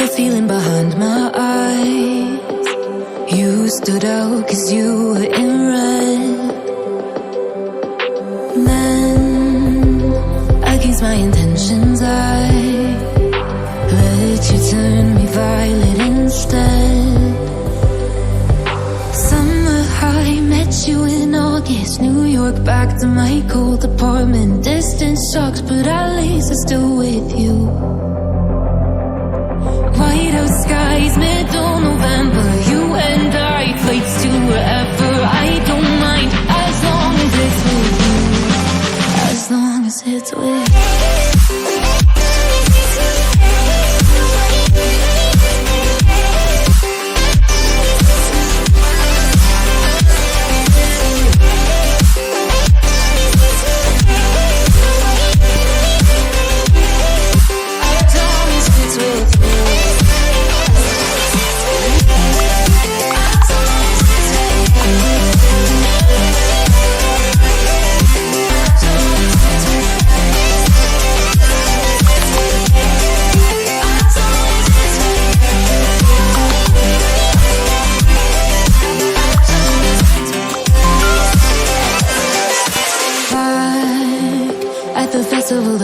The feeling behind my eyes. You stood out 'cause you were in red. Then, against my intentions, I let you turn me violet instead. Summer high, met you in August. New York, back to my cold apartment. Distance sucks, but at least I'm still with you. White out skies, middle November. You and I, flights to wherever. I don't mind, as long as it's with you. As long as it's with you.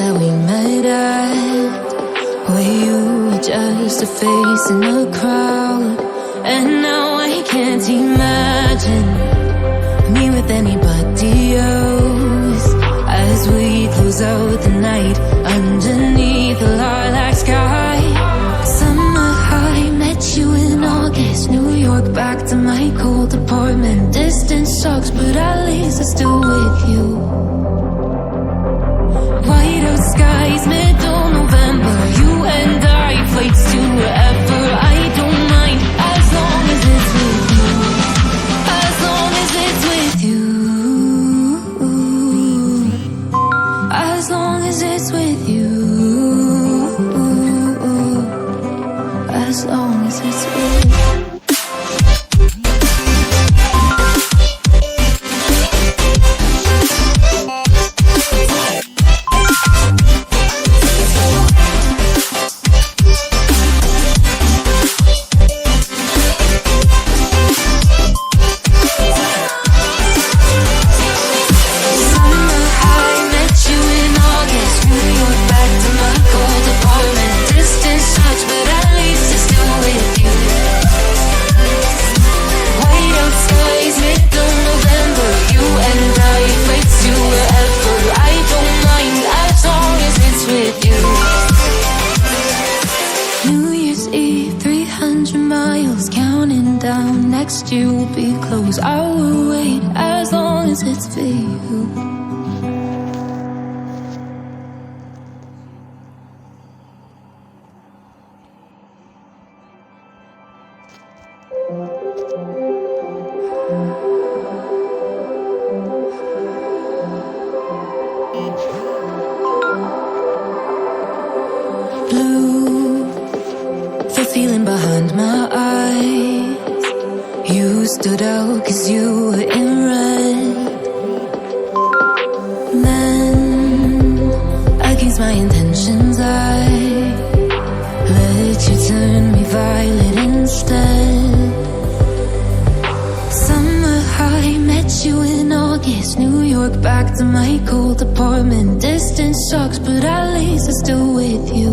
That we met at, where you were just a face in a crowd. And now I can't imagine me with anybody else. As we close out the night underneath the lilac sky. Summer high, met you in August. New York, back to my cold apartment. Distance sucks, but at least I'm still with you. White out skies, middle November. You and I, flights to wherever. I don't mind, as long as it's with you. As long as it's with you. As long as it's with you. As long as it's with you. Next year will be close. I will wait as long as it's for you. Blue, the feeling behind my eyes. You stood out 'cause you were in red. Then, against my intentions, I let you turn me violet instead. Summer high, met you in August. New York, back to my cold apartment. Distance sucks, but at least I'm still with you.